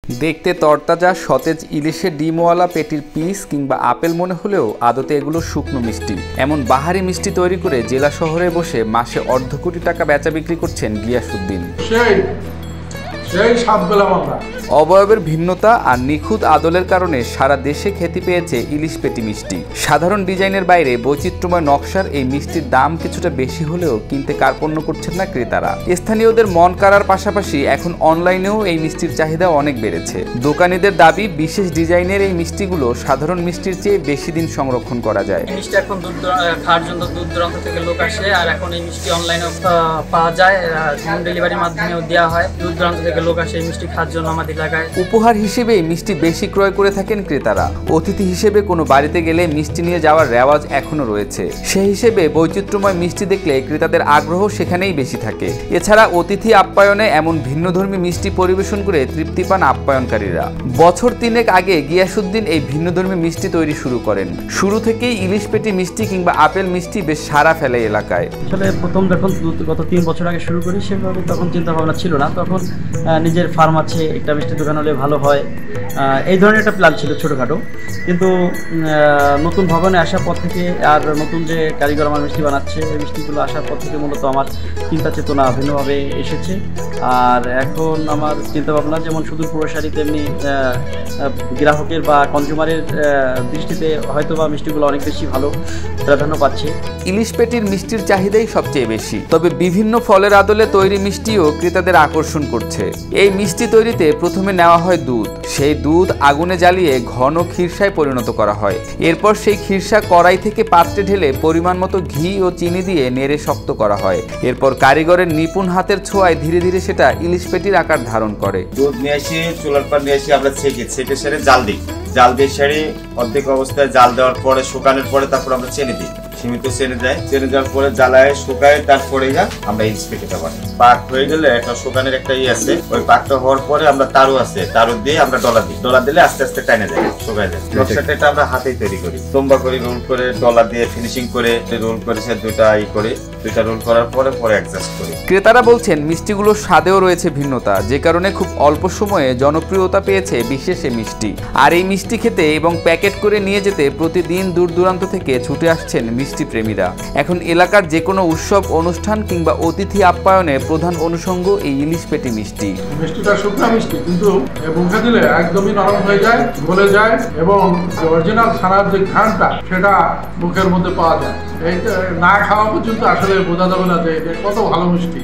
দেখতে তরতাজা সতেজ ইলিশের ডিমওয়ালা পেটির পিস কিংবা আপেল মনে হলেও আদতে এগুলো শুকনো মিষ্টি। এমন বাহারি মিষ্টি তৈরি করে জেলা শহরে বসে মাসে অর্ধ কোটি টাকা বেচা বিক্রি করছেন গিয়াসউদ্দিন। অবয়বের ভিন্নতা আর নিখুঁত আদলের কারণে সারা দেশে খ্যাতি পেয়েছে ইলিশ পেটি মিষ্টি। সাধারণ ডিজাইনের বাইরে বৈচিত্র্যময় নকশার এই মিষ্টির দাম কিছুটা বেশি হলেও কিনতে কার্পণ্য করছেন না ক্রেতারা। স্থানীয়দের মন কাড়ার পাশাপাশি এখন অনলাইনেও এই মিষ্টির চাহিদা অনেক বেড়েছে। দোকানীদের দাবি, বিশেষ ডিজাইনের এই মিষ্টিগুলো সাধারণ মিষ্টির চেয়ে বেশি দিন সংরক্ষণ করা যায়। মিষ্টি এখন খাওয়ার জন্য দূর দূরান্ত থেকে লোক আসে, আর এখন এই মিষ্টি অনলাইনেও পাওয়া যায়, হোম ডেলিভারির মাধ্যমেও দেওয়া হয়। দূর দূরান্ত থেকে লোক আসে এই মিষ্টি খাওয়ার জন্য আমাদের এলাকায়। উপহার হিসেবে মিষ্টি বেশি ক্রয় করে থাকেন ক্রেতারা। অতিথি হিসেবে কোনো বাড়িতে গেলে মিষ্টি নিয়ে যাওয়ার রেওয়াজ এখনো রয়েছে। সেই হিসেবে বৈচিত্র্যময় মিষ্টি দেখলে ক্রেতাদের আগ্রহ সেখানেই বেশি থাকে। এছাড়া অতিথি আপ্যায়নে এমন ভিন্নধর্মী মিষ্টি পরিবেশন করে তৃপ্তি পান আপ্যায়নকারীরা। বছর 3 আগে গিয়াসউদ্দিন এই ভিন্নধর্মী মিষ্টি তৈরি শুরু করেন। শুরু থেকেই ইলিশ পেটি মিষ্টি কিংবা আপেল মিষ্টি বেশ সাড়া ফেলে এলাকায়। আসলে প্রথম যখন গত 3 বছর আগে শুরু করি, সেভাবে তখন চিন্তা ভাবনা ছিল না। তখন নিজের ফার্ম আছে, একটা মিষ্টি দোকান হলে ভালো হয়, এই ধরনের একটা প্ল্যান ছিল ছোটোখাটো। কিন্তু নতুন ভবনে আসার পর থেকে আর নতুন যে কারিগর আমার মিষ্টি বানাচ্ছে, ওই মিষ্টিগুলো আসার পর থেকে মূলত আমার চিন্তা চেতনা ভিন্নভাবে এসেছে। আর এখন আমার চিন্তাভাবনা যেমন শুধু পুরোসারি, তেমনি গ্রাহকের বা কনজিউমারের দৃষ্টিতে হয়তো বা মিষ্টিগুলো অনেক বেশি ভালো প্রাধান্য পাচ্ছে। ইলিশ পেটির মিষ্টির চাহিদাই সবচেয়ে বেশি, তবে বিভিন্ন ফলের আদলে তৈরি মিষ্টিও ক্রেতাদের আকর্ষণ করছে। এই মিষ্টি তৈরিতে প্রথমে নেওয়া হয় দুধ। সেই দুধ আগুনে জ্বালিয়ে ঘন ক্ষীরসায় পরিণত করা হয়। এরপর সেই ক্ষীরসা কড়াই থেকে পাত্রে ঢেলে পরিমাণ মতো ঘি ও চিনি দিয়ে নেড়ে শক্ত করা হয়। এরপর কারিগরের নিপুণ হাতের ছোঁয়ায় ধীরে ধীরে সেটা ইলিশ পেটির আকার ধারণ করে। দুধ নিয়ে আসি, চুলার পর নিয়ে আসি, আমরা ছেঁকে সেরে জাল দিই। জাল দিয়ে সেরে অর্ধেক অবস্থায় জাল দেওয়ার পরে, শুকানোর পরে তারপর আমরা চেনে দিই। সীমিত চেনে দেওয়ার পরে জ্বালায় শুকায়, তারপরে আমরা ইলিশ পেটিটা বানাই। পাক হয়ে গেলে একটা শুকানোর একটা আছে, ওই পাকটা হওয়ার পরে আমরা তারু দিয়ে আমরা ডলা দিই। ডলা দিলে আস্তে আস্তে টাইনে যায়, শুকায় যায়। নকশাটা আমরা হাতেই তৈরি করি, লম্বা করে রোল করে ডলা দিয়ে ফিনিশিং করে রোল করে সে দুইটা রোল করার পরে অ্যাডজাস্ট করি। ক্রেতারা বলছেন মিষ্টিগুলোর স্বাদেও রয়েছে ভিন্নতা, যে কারণে খুব অল্প সময়ে জনপ্রিয়তা পেয়েছে বিশেষ এই মিষ্টি। আর এই মিষ্টি খেতে এবং প্যাকেট করে নিয়ে যেতে প্রতিদিন দূর দূরান্ত থেকে ছুটে আসছেন মিষ্টি প্রেমীরা। এখন এলাকার যে কোনো উৎসব, অনুষ্ঠান কিংবা অতিথি আপ্যায়নে প্রধান অনুষঙ্গ এই ইলিশ পেটি মিষ্টি। মিষ্টিটা শুকনো মিষ্টি, কিন্তু মুখে দিলে একদমই নরম হয়ে যায়, গলে যায়, এবং অরিজিনাল ছানার যে ঘ্রাণটা সেটা মুখের মধ্যে পাওয়া যায়। এই না খাওয়া পর্যন্ত আসলে বোঝা যাবে না যে এটা কত ভালো মিষ্টি।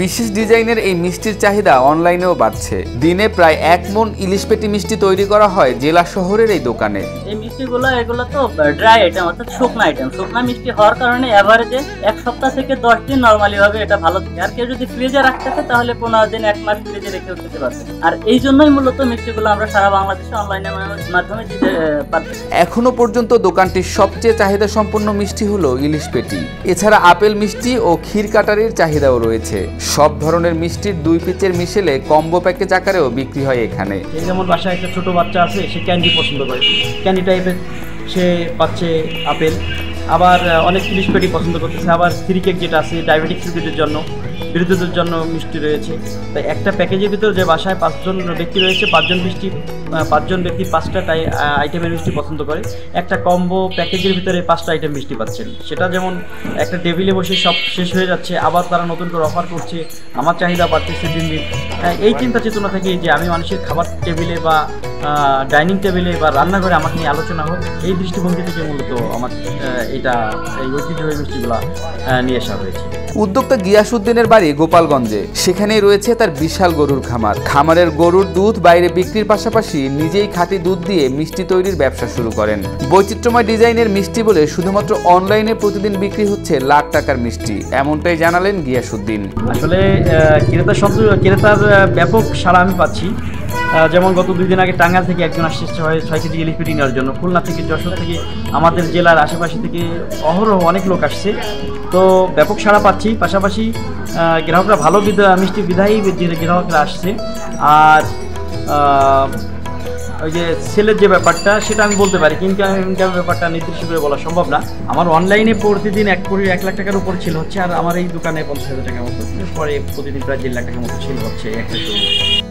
বিশেষ ডিজাইনের এই মিষ্টির চাহিদা অনলাইনেও বাড়ছে। দিনে প্রায় 1 মণ ইলিশ পেটি মিষ্টি তৈরি করা হয় জেলা শহরের এই দোকানে। এই মিষ্টিগুলো এগুলো তো ড্রাই আইটেম, অর্থাৎ শুকনা আইটেম। শুকনা মিষ্টি হওয়ার কারণে এভারেজে 1 সপ্তাহ থেকে 10 দিন নর্মালি ভাবে এটা ভালো থাকে। আর কেউ যদি ফ্রিজে রাখতে চায় তাহলে 15 দিন 1 মাস ফ্রিজে রেখেও খেতে পারবে। আর এই জন্যই মূলত মিষ্টিগুলো আমরা সারা বাংলাদেশে অনলাইনের মাধ্যমে দিতে পারছি। এখনো পর্যন্ত দোকানটির সবচেয়ে চাহিদা সম্পন্ন মিষ্টি হলো ইলিশ পেটি। এছাড়া আপেল মিষ্টি ও ক্ষীর কাটারির চাহিদাও রয়েছে। সব ধরনের মিষ্টির 2 পিচের মিশেলে কম্বো প্যাকেজ আকারেও বিক্রি হয় এখানে। যেমন বাসায় একটা ছোট বাচ্চা আছে, সে ক্যান্ডি পছন্দ করে, ক্যান্ডি টাইপের সে পাচ্ছে আপেল। আবার অনেক ইলিশ পেটি পছন্দ করতেছে। আবার 3 কেক যেটা আছে, ডায়াবেটিক্স বিরোধীদের জন্য মিষ্টি রয়েছে। তাই একটা প্যাকেজের ভিতরে যে বাসায় 5 জন ব্যক্তি রয়েছে, 5 জন ব্যক্তি 5টা আইটেমের মিষ্টি পছন্দ করে। একটা কম্বো প্যাকেজের ভিতরে 5টা আইটেম মিষ্টি পাচ্ছেন। সেটা যেমন একটা টেবিলে বসে সব শেষ হয়ে যাচ্ছে, আবার তারা নতুন করে অফার করছে, আমার চাহিদা বাড়তেছে দিন দিন। এই চিন্তা চেতনা থেকে যে আমি মানুষের খাবার টেবিলে বা ডাইনিং টেবিলে বা রান্নাঘরে আমাকে নিয়ে আলোচনা হোক, এই দৃষ্টিভঙ্গি থেকে মূলত আমার এই ঐতিহ্যবাহী মিষ্টিগুলো নিয়ে আসা হয়েছে। উদ্যোক্তা গিয়াসউদ্দিনের বাড়ি গোপালগঞ্জে। সেখানেই রয়েছে তার বিশাল গরুর খামার। খামারের গরুর দুধ বাইরে বিক্রির পাশাপাশি নিজেই খাঁটি দুধ দিয়ে মিষ্টি তৈরির ব্যবসা শুরু করেন। বৈচিত্র্যময় ডিজাইনের মিষ্টি বলে শুধুমাত্র অনলাইনে প্রতিদিন বিক্রি হচ্ছে লাখ টাকার মিষ্টি, এমনটাই জানালেন গিয়াসউদ্দিন। আসলে ক্রেতার ব্যাপক সাড়া আমি পাচ্ছি। যেমন গত 2 দিন আগে টাঙ্গাইল থেকে একজন আসছে 6 কেজি ইলিশ পেটি নেওয়ার জন্য। খুলনা থেকে, যশোর থেকে, আমাদের জেলার আশেপাশে থেকে অহরহ অনেক লোক আসছে। তো ব্যাপক সাড়া পাচ্ছি। পাশাপাশি গ্রাহকরা ভালো মিষ্টি বিধায়ী গ্রাহকরা আসছে। আর ওই যে সেলের যে ব্যাপারটা সেটা আমি বলতে পারি, ইনকামের ব্যাপারটা নির্দিষ্ট করে বলা সম্ভব না। আমার অনলাইনে প্রতিদিন 1 লাখ টাকার উপর ছিল হচ্ছে, আর আমার এই দোকানে 50,000 টাকার মতো, পরে প্রতিদিন প্রায় 1.5 লাখ টাকার মতো ছিল হচ্ছে একটা শোরুম।